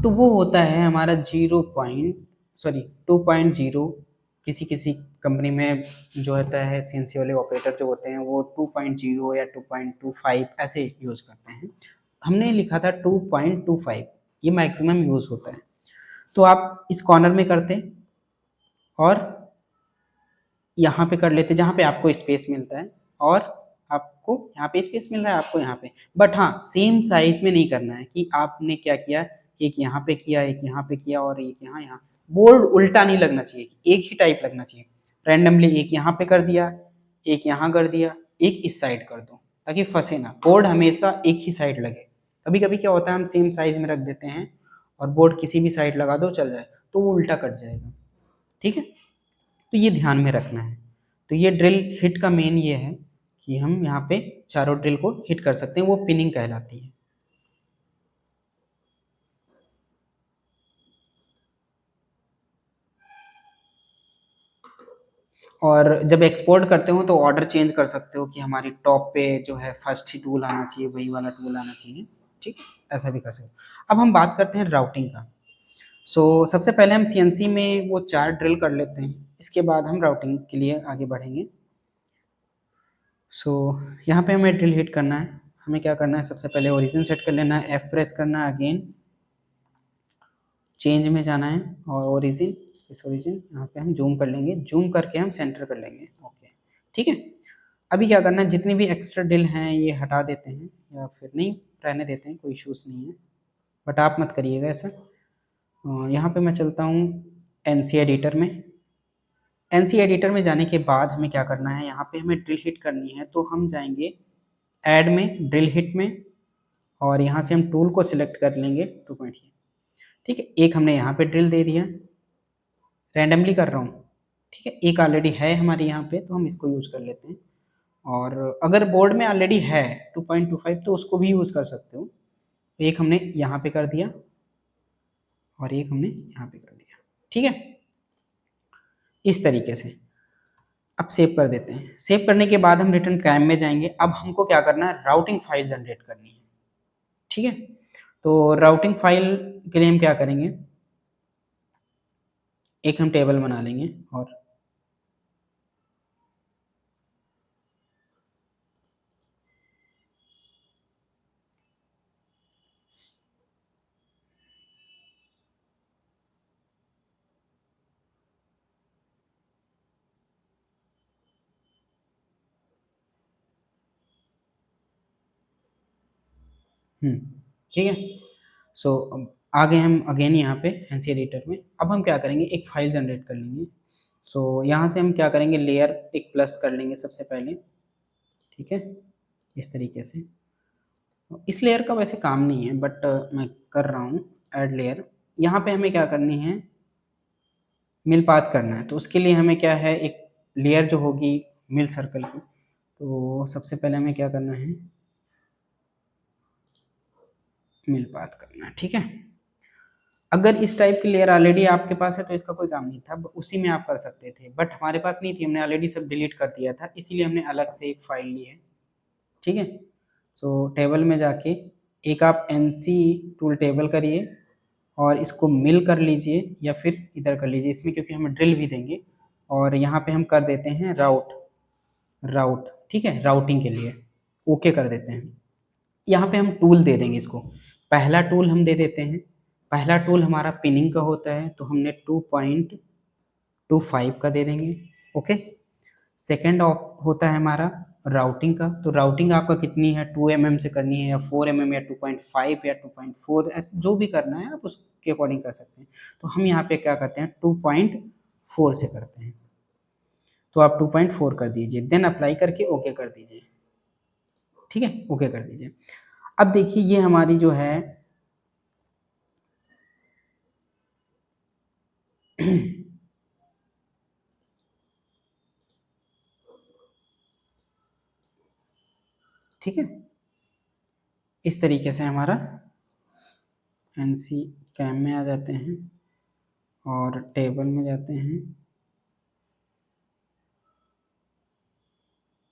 तो वो होता है हमारा 2.0, किसी किसी कंपनी में जो होता है सीएनसी वाले ऑपरेटर जो होते हैं वो 2.0 या 2.25 ऐसे यूज करते हैं। हमने लिखा था 2.25, ये मैक्सिमम यूज होता है। तो आप इस कॉर्नर में करते और यहाँ पे कर लेते जहाँ पे आपको स्पेस मिलता है, और आपको यहाँ पे स्पेस मिल रहा है, आपको यहाँ पे, बट हाँ सेम साइज में नहीं करना है कि आपने क्या किया, एक यहाँ पे किया, एक यहाँ पे किया और एक यहाँ, यहाँ बोर्ड उल्टा नहीं लगना चाहिए, एक ही टाइप लगना चाहिए। रैंडमली एक यहाँ पे कर दिया, एक यहाँ कर दिया, एक इस साइड कर दो, ताकि फंसे ना, बोर्ड हमेशा एक ही साइड लगे। कभी कभी क्या होता है हम सेम साइज में रख देते हैं और बोर्ड किसी भी साइड लगा दो चल जाए, तो वो उल्टा कट जाएगा, ठीक है। तो ये ध्यान में रखना है। तो ये ड्रिल हिट का मेन ये है कि हम यहाँ पे चारों ड्रिल को हिट कर सकते हैं, वो पिनिंग कहलाती है। और जब एक्सपोर्ट करते हो तो ऑर्डर चेंज कर सकते हो कि हमारी टॉप पे जो है फर्स्ट ही टूल आना चाहिए, वही वाला टूल आना चाहिए, ठीक, ऐसा भी कर सकते हो। अब हम बात करते हैं राउटिंग का। सबसे पहले हम सीएनसी में वो 4 ड्रिल कर लेते हैं, इसके बाद हम राउटिंग के लिए आगे बढ़ेंगे। यहाँ पे हमें ड्रिल हिट करना है, हमें क्या करना है, सबसे पहले ओरिजिन सेट कर लेना है, F प्रेस करना है, अगेन चेंज में जाना है और ओरिजिन स्पेस ओरिजिन यहाँ पे हम जूम कर लेंगे, जूम करके हम सेंटर कर लेंगे। ओके ठीक है। अभी क्या करना है, जितनी भी एक्स्ट्रा डिल हैं ये हटा देते हैं या फिर नहीं रहने देते हैं, कोई इश्यूज नहीं है, बट आप मत करिएगा ऐसा। यहाँ पे मैं चलता हूँ एनसी एडिटर में। एनसी एडिटर में जाने के बाद हमें क्या करना है, यहाँ पे हमें ड्रिल हिट करनी है, तो हम जाएंगे ऐड में, ड्रिल हिट में, और यहाँ से हम टूल को सिलेक्ट कर लेंगे 2 पॉइंट ही, ठीक है। एक हमने यहाँ पे ड्रिल दे दिया, रैंडमली कर रहा हूँ, ठीक है। एक ऑलरेडी है हमारे यहाँ पे तो हम इसको यूज़ कर लेते हैं, और अगर बोर्ड में ऑलरेडी है 2.25 तो उसको भी यूज़ कर सकते हो। एक हमने यहाँ पे कर दिया और एक हमने यहाँ पे कर दिया, ठीक है, इस तरीके से। अब सेव कर देते हैं। सेव करने के बाद हम रिटर्न कैम में जाएंगे। अब हमको क्या करना है, राउटिंग फाइल जनरेट करनी है, ठीक है। तो राउटिंग फाइल के लिए हम क्या करेंगे, एक हम टेबल बना लेंगे और ठीक है। सो आ गए हम अगेन यहाँ पे एनसी एडिटर में। अब हम क्या करेंगे, एक फाइल जनरेट कर लेंगे। सो यहाँ से हम क्या करेंगे, लेयर एक प्लस कर लेंगे सबसे पहले, ठीक है, इस तरीके से। इस लेयर का वैसे काम नहीं है बट मैं कर रहा हूँ ऐड लेयर। यहाँ पे हमें क्या करनी है, मिल पाथ करना है, तो उसके लिए हमें क्या है, एक लेयर जो होगी मिल सर्कल की, तो सबसे पहले हमें क्या करना है, मिल पाथ करना है, ठीक है। अगर इस टाइप की लेयर ऑलरेडी आपके पास है तो इसका कोई काम नहीं था, उसी में आप कर सकते थे, बट हमारे पास नहीं थी, हमने ऑलरेडी सब डिलीट कर दिया था, इसीलिए हमने अलग से एक फाइल ली है, ठीक है। सो टेबल में जाके एक आप एनसी टूल टेबल करिए और इसको मिल कर लीजिए या फिर इधर कर लीजिए इसमें, क्योंकि हमें ड्रिल भी देंगे। और यहाँ पे हम कर देते हैं राउट, राउट, ठीक है, राउटिंग के लिए ओके कर देते हैं। यहाँ पे हम टूल दे देंगे इसको। पहला टूल हम दे देते हैं, पहला टूल हमारा पिनिंग का होता है तो हमने 2.25 का दे देंगे, ओके। सेकेंड होता है हमारा राउटिंग का, तो राउटिंग आपका कितनी है, 2 mm से करनी है या 4 mm या 2.5 या 2.4, ऐसे जो भी करना है आप उसके अकॉर्डिंग कर सकते हैं। तो हम यहाँ पे क्या करते हैं, 2.4 से करते हैं, तो आप 2.4 कर दीजिए, देन अप्लाई करके ओके कर दीजिए, ठीक है, ओके कर दीजिए। अब देखिए ये हमारी जो है ठीक है, इस तरीके से हमारा एनसी कैम में आ जाते हैं और टेबल में जाते हैं,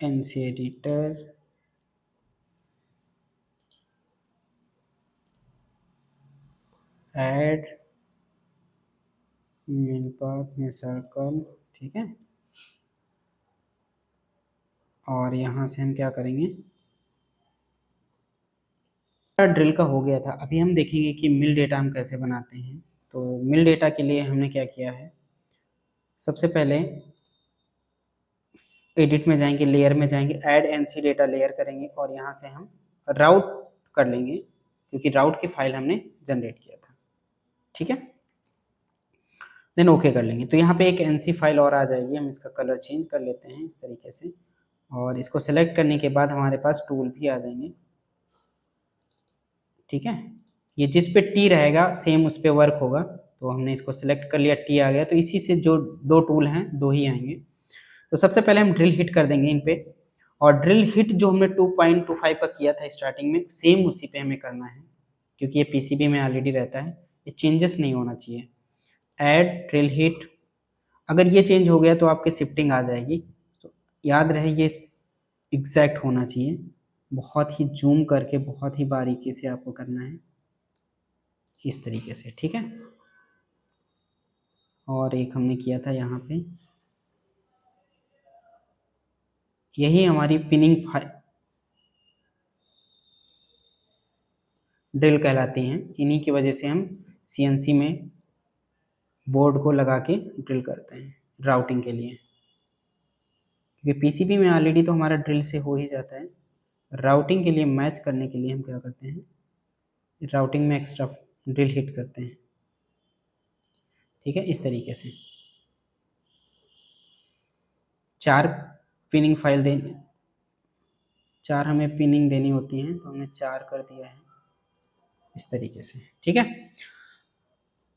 एनसी एडिटर, ऐड, मिल पाथ में सर्कल, ठीक है। और यहाँ से हम क्या करेंगे, ड्रिल का हो गया था। अभी हम देखेंगे कि मिल डेटा हम कैसे बनाते हैं। तो मिल डेटा के लिए हमने क्या किया है, सबसे पहले एडिट में जाएंगे, लेयर में जाएंगे, ऐड एनसी डेटा लेयर करेंगे और यहाँ से हम राउट कर लेंगे, क्योंकि राउट की फाइल हमने जनरेट किया था, ठीक है। देन ओके कर लेंगे, तो यहाँ पे एक एनसी फाइल और आ जाएगी। हम इसका कलर चेंज कर लेते हैं इस तरीके से, और इसको सेलेक्ट करने के बाद हमारे पास टूल भी आ जाएंगे, ठीक है। ये जिस पे टी रहेगा सेम उस पे वर्क होगा, तो हमने इसको सिलेक्ट कर लिया, टी आ गया, तो इसी से जो दो टूल हैं दो ही आएंगे। तो सबसे पहले हम ड्रिल हिट कर देंगे इन पे, और ड्रिल हिट जो हमने 2.25 का किया था स्टार्टिंग में, सेम उसी पे हमें करना है, क्योंकि ये पीसीबी में ऑलरेडी रहता है, ये चेंजेस नहीं होना चाहिए। ऐड ड्रिल हिट, अगर ये चेंज हो गया तो आपकी शिफ्टिंग आ जाएगी, तो याद रहे ये एग्जैक्ट होना चाहिए, बहुत ही जूम करके बहुत ही बारीकी से आपको करना है इस तरीके से, ठीक है। और एक हमने किया था यहाँ पे, यही हमारी पिनिंग ड्रिल कहलाती हैं। इन्हीं की वजह से हम सीएनसी में बोर्ड को लगा के ड्रिल करते हैं राउटिंग के लिए, क्योंकि पीसीबी में ऑलरेडी तो हमारा ड्रिल से हो ही जाता है। राउटिंग के लिए मैच करने के लिए हम क्या करते हैं, राउटिंग में एक्स्ट्रा ड्रिल हिट करते हैं। ठीक है, इस तरीके से 4 पिनिंग फाइल देनी, 4 हमें पिनिंग देनी होती हैं, तो हमने 4 कर दिया है इस तरीके से। ठीक है,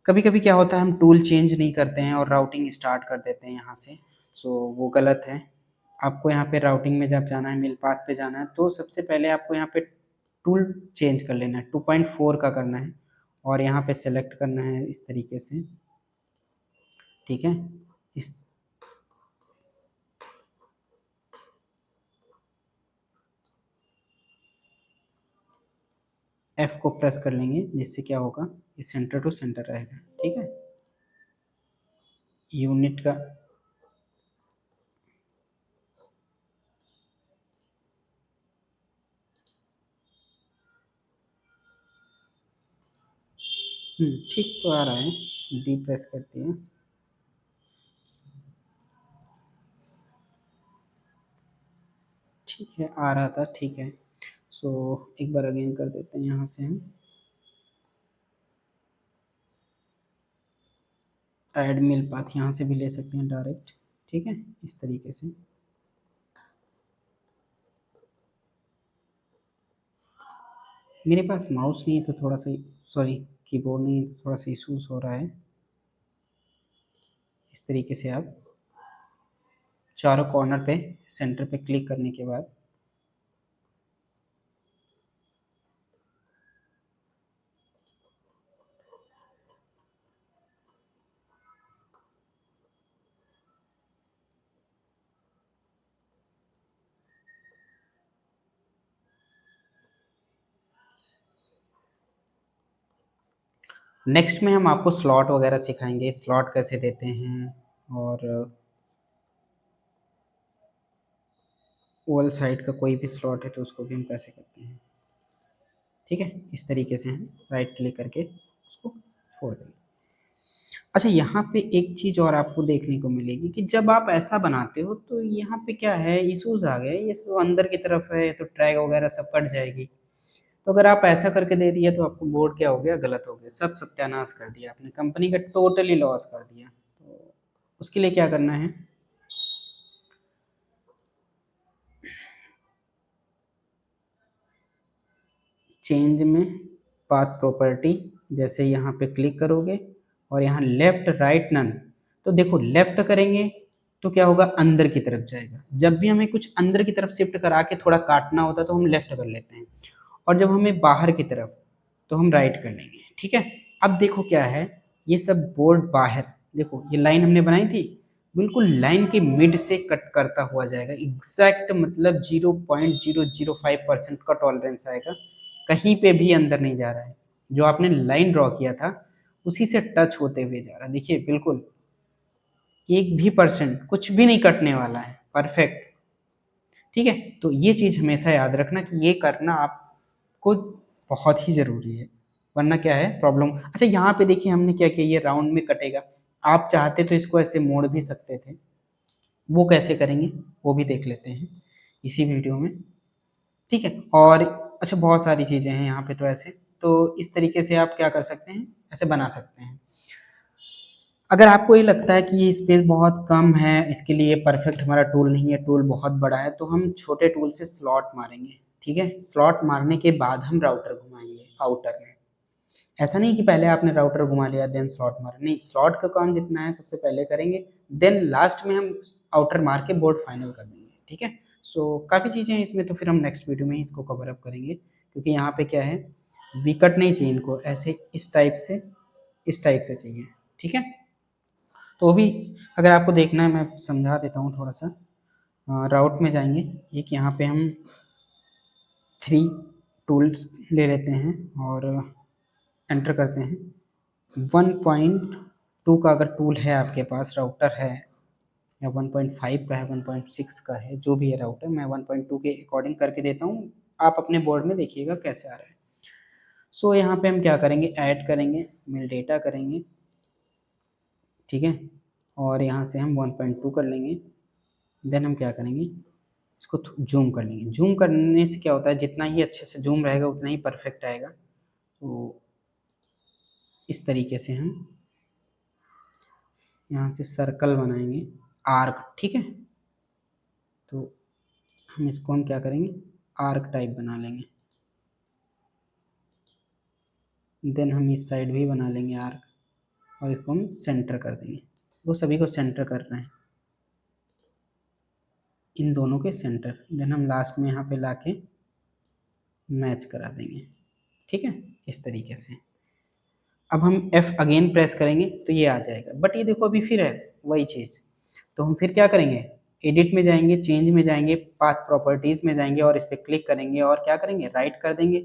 कभी कभी क्या होता है हम टूल चेंज नहीं करते हैं और राउटिंग स्टार्ट कर देते हैं यहाँ से, सो वो गलत है। आपको यहाँ पे राउटिंग में जब जाना है, मिल पाथ पे जाना है, तो सबसे पहले आपको यहाँ पे टूल चेंज कर लेना है, 2.4 का करना है और यहाँ पे सेलेक्ट करना है इस तरीके से। ठीक है, इस F को प्रेस कर लेंगे, जिससे क्या होगा, ये सेंटर टू सेंटर रहेगा। ठीक है, यूनिट का ठीक तो आ रहा है, डी प्रेस करते हैं। ठीक है, आ रहा था, ठीक है। सो एक बार अगेन कर देते हैं यहाँ से हम, ऐड मिल पाथ यहाँ से भी ले सकते हैं डायरेक्ट। ठीक है, इस तरीके से। मेरे पास माउस नहीं है तो थोड़ा सा, सॉरी कीबोर्ड नहीं है तो थोड़ा सा इशूज हो रहा है। इस तरीके से आप चारों कॉर्नर पे सेंटर पे क्लिक करने के बाद नेक्स्ट में हम आपको स्लॉट वगैरह सिखाएंगे, स्लॉट कैसे देते हैं, और ओवल साइड का कोई भी स्लॉट है तो उसको भी हम कैसे करते हैं। ठीक है, इस तरीके से हम राइट क्लिक करके उसको छोड़ देंगे। अच्छा, यहाँ पे एक चीज़ और आपको देखने को मिलेगी कि जब आप ऐसा बनाते हो तो यहाँ पे क्या है, इशूज़ आ गए, ये सब अंदर की तरफ है तो ट्रैक वगैरह सब कट जाएगी। तो अगर आप ऐसा करके दे दिया तो आपको बोर्ड क्या हो गया, गलत हो गया, सब सत्यानाश कर दिया आपने, कंपनी का टोटली लॉस कर दिया। तो उसके लिए क्या करना है, चेंज में पाथ प्रॉपर्टी, जैसे यहाँ पे क्लिक करोगे और यहाँ लेफ्ट राइट नन, तो देखो लेफ्ट करेंगे तो क्या होगा, अंदर की तरफ जाएगा। जब भी हमें कुछ अंदर की तरफ शिफ्ट करा के थोड़ा काटना होता है तो हम लेफ्ट कर लेते हैं, और जब हमें बाहर की तरफ तो हम राइट कर लेंगे। ठीक है, अब देखो क्या है, ये सब बोर्ड बाहर, देखो ये लाइन हमने बनाई थी, बिल्कुल लाइन के मिड से कट करता हुआ जाएगा, एग्जैक्ट मतलब 0.005% का टॉलरेंस आएगा, कहीं पे भी अंदर नहीं जा रहा है। जो आपने लाइन ड्रॉ किया था उसी से टच होते हुए जा रहा है, देखिए बिल्कुल 1% कुछ भी नहीं कटने वाला है, परफेक्ट। ठीक है, तो ये चीज़ हमेशा याद रखना कि ये करना आपको बहुत ही ज़रूरी है, वरना क्या है प्रॉब्लम। अच्छा, यहाँ पे देखिए हमने क्या किया, ये राउंड में कटेगा, आप चाहते तो इसको ऐसे मोड़ भी सकते थे, वो कैसे करेंगे वो भी देख लेते हैं इसी वीडियो में। ठीक है, और अच्छा बहुत सारी चीज़ें हैं यहाँ पे, तो ऐसे तो इस तरीके से आप क्या कर सकते हैं, ऐसे बना सकते हैं। अगर आपको ये लगता है कि ये स्पेस बहुत कम है, इसके लिए परफेक्ट हमारा टूल नहीं है, टूल बहुत बड़ा है, तो हम छोटे टूल से स्लॉट मारेंगे। ठीक है, स्लॉट मारने के बाद हम राउटर घुमाएंगे आउटर में। ऐसा नहीं कि पहले आपने राउटर घुमा लिया देन स्लॉट मारा, नहीं, स्लॉट का काम जितना है सबसे पहले करेंगे, देन लास्ट में हम आउटर मार के बोर्ड फाइनल कर देंगे। ठीक है, सो काफ़ी चीज़ें हैं इसमें, तो फिर हम नेक्स्ट वीडियो में ही इसको कवर अप करेंगे, क्योंकि यहाँ पे क्या है, विकट नहीं चाहिए इनको, ऐसे इस टाइप से, इस टाइप से चाहिए। ठीक है, तो भी अगर आपको देखना है मैं समझा देता हूँ थोड़ा सा। राउट में जाएंगे, एक यहाँ पे हम 3 टूल्स ले लेते हैं और एंटर करते हैं। 1.2 का अगर टूल है आपके पास, राउटर है, या 1.5 का है, 1.6 का है, जो भी है राउटर, मैं 1.2 के अकॉर्डिंग करके देता हूँ, आप अपने बोर्ड में देखिएगा कैसे आ रहा है। सो यहाँ पे हम क्या करेंगे, ऐड करेंगे, मिल डेटा करेंगे, ठीक है, और यहाँ से हम 1.2 कर लेंगे। देन हम क्या करेंगे, इसको जूम कर लेंगे। जूम करने से क्या होता है, जितना ही अच्छे से जूम रहेगा उतना ही परफेक्ट आएगा। तो इस तरीके से हम यहाँ से सर्कल बनाएंगे, आर्क, ठीक है। तो हम इसको हम क्या करेंगे, आर्क टाइप बना लेंगे। देन हम इस साइड भी बना लेंगे आर्क, और इसको हम सेंटर कर देंगे। वो सभी को सेंटर करना है, इन दोनों के सेंटर। देन हम लास्ट में यहाँ पे लाके मैच करा देंगे, ठीक है, इस तरीके से। अब हम F अगेन प्रेस करेंगे तो ये आ जाएगा, बट ये देखो अभी फिर है वही चीज़। तो हम फिर क्या करेंगे, एडिट में जाएंगे, चेंज में जाएंगे, पाथ प्रॉपर्टीज़ में जाएंगे और इस पर क्लिक करेंगे और क्या करेंगे, राइट कर देंगे।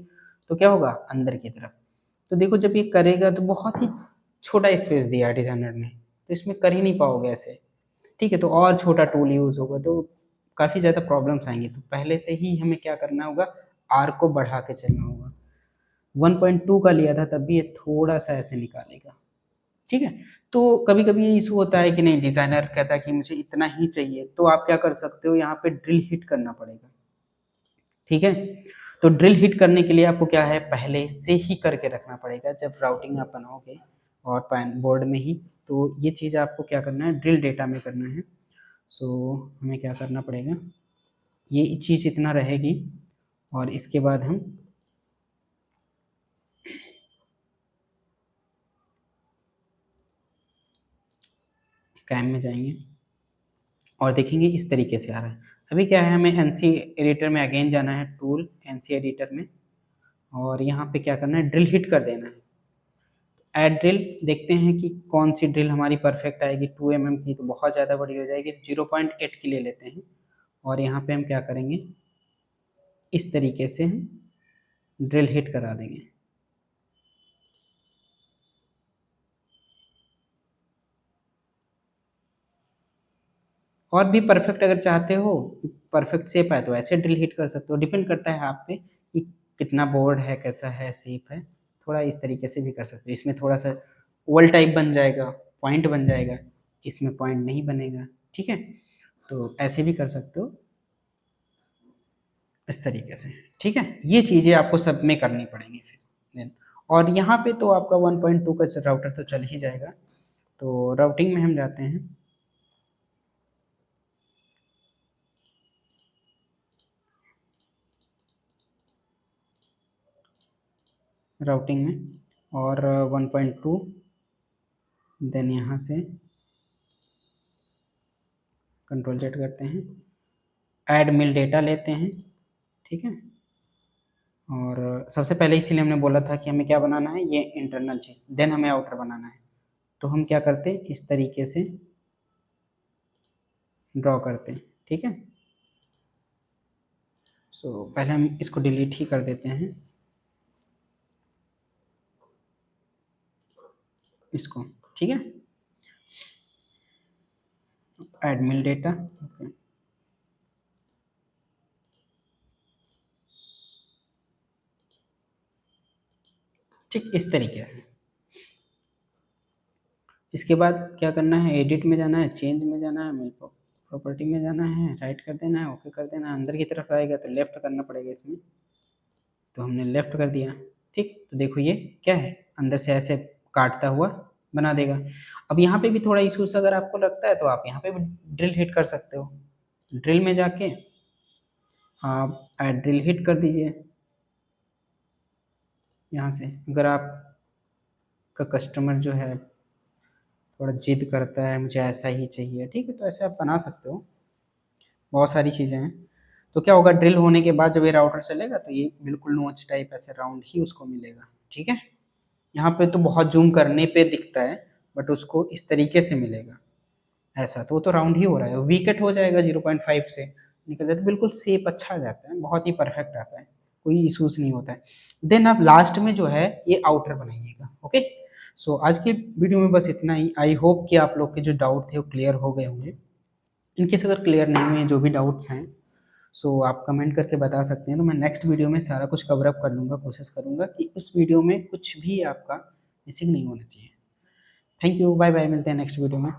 तो क्या होगा, अंदर की तरफ। तो देखो जब ये करेगा तो बहुत ही छोटा स्पेस दिया है डिजाइनर ने, तो इसमें कर ही नहीं पाओगे ऐसे, ठीक है। तो और छोटा टूल यूज़ होगा तो काफ़ी ज़्यादा प्रॉब्लम्स आएंगी। तो पहले से ही हमें क्या करना होगा, आर को बढ़ा के चलना होगा। 1.2 का लिया था तब भी ये थोड़ा सा ऐसे निकालेगा, ठीक है। तो कभी कभी ये इशू होता है कि नहीं, डिजाइनर कहता है कि मुझे इतना ही चाहिए, तो आप क्या कर सकते हो, यहाँ पे ड्रिल हिट करना पड़ेगा, ठीक है। तो ड्रिल हिट करने के लिए आपको क्या है, पहले से ही करके रखना पड़ेगा जब राउटिंग आप बनाओगे और पैन बोर्ड में ही। तो ये चीज़ आपको क्या करना है, ड्रिल डेटा में करना है। सो हमें क्या करना पड़ेगा, ये चीज़ इतना रहेगी, और इसके बाद हम कैम में जाएंगे और देखेंगे इस तरीके से आ रहा है। अभी क्या है, हमें एनसी एडिटर में अगेन जाना है, टूल एनसी एडिटर में, और यहाँ पे क्या करना है, ड्रिल हिट कर देना है। ऐड ड्रिल, देखते हैं कि कौन सी ड्रिल हमारी परफेक्ट आएगी। 2 mm की तो बहुत ज़्यादा बड़ी हो जाएगी, 0.8 की ले लेते हैं। और यहाँ पे हम क्या करेंगे, इस तरीके से हम ड्रिल हिट करा देंगे। और भी परफेक्ट अगर चाहते हो, परफेक्ट शेप है तो ऐसे ड्रिल हिट कर सकते हो, डिपेंड करता है आप पे कि कितना बोर्ड है, कैसा है, शेप है। थोड़ा इस तरीके से भी कर सकते हो, इसमें थोड़ा सा ओवल टाइप बन जाएगा, पॉइंट बन जाएगा, इसमें पॉइंट नहीं बनेगा, ठीक है। तो ऐसे भी कर सकते हो इस तरीके से, ठीक है। ये चीज़ें आपको सब में करनी पड़ेंगी फिर देन। और यहाँ पे तो आपका 1.2 का राउटर तो चल ही जाएगा। तो राउटिंग में हम जाते हैं, राउटिंग में, और 1.2, देन यहाँ से कंट्रोल जेड करते हैं, ऐड मिल डेटा लेते हैं, ठीक है। और सबसे पहले इसीलिए हमने बोला था कि हमें क्या बनाना है, ये इंटरनल चीज़, देन हमें आउटर बनाना है। तो हम क्या करते हैं, इस तरीके से ड्रॉ करते हैं, ठीक है। सो पहले हम इसको डिलीट ही कर देते हैं, इसको, ठीक है। ऐड मिल डेटा, ओके, ठीक इस तरीके से। इसके बाद क्या करना है, एडिट में जाना है, चेंज में जाना है, मेल प्रॉपर्टी में जाना है, राइट कर देना है, ओके कर देना है। अंदर की तरफ आएगा तो लेफ्ट करना पड़ेगा इसमें, तो हमने लेफ्ट कर दिया, ठीक। तो देखो ये क्या है, अंदर से ऐसे काटता हुआ बना देगा। अब यहाँ पे भी थोड़ा इशूज अगर आपको लगता है तो आप यहाँ पे भी ड्रिल हिट कर सकते हो। ड्रिल में जाके आप ड्रिल हिट कर दीजिए यहाँ से। अगर आप का कस्टमर जो है थोड़ा जिद करता है, मुझे ऐसा ही चाहिए, ठीक है, तो ऐसे आप बना सकते हो। बहुत सारी चीज़ें हैं। तो क्या होगा, ड्रिल होने के बाद जब ये राउटर चलेगा तो ये बिल्कुल नोच टाइप ऐसे राउंड ही उसको मिलेगा, ठीक है। यहाँ पे तो बहुत जूम करने पे दिखता है, बट उसको इस तरीके से मिलेगा ऐसा, तो वो तो राउंड ही हो रहा है। वीकट हो जाएगा 0.5 से निकल जाता है, बिल्कुल शेप अच्छा आ जाता है, बहुत ही परफेक्ट आता है, कोई इशूज नहीं होता है। देन आप लास्ट में जो है ये आउटर बनाइएगा, ओके। सो आज के वीडियो में बस इतना ही। आई होप कि आप लोग के जो डाउट थे वो क्लियर हो गए होंगे। इनकेस अगर क्लियर नहीं हुए, जो भी डाउट्स हैं सो आप कमेंट करके बता सकते हैं, तो मैं नेक्स्ट वीडियो में सारा कुछ कवर अप कर लूँगा, कोशिश करूँगा कि उस वीडियो में कुछ भी आपका मिसिंग नहीं होना चाहिए। थैंक यू, बाय बाय, मिलते हैं नेक्स्ट वीडियो में।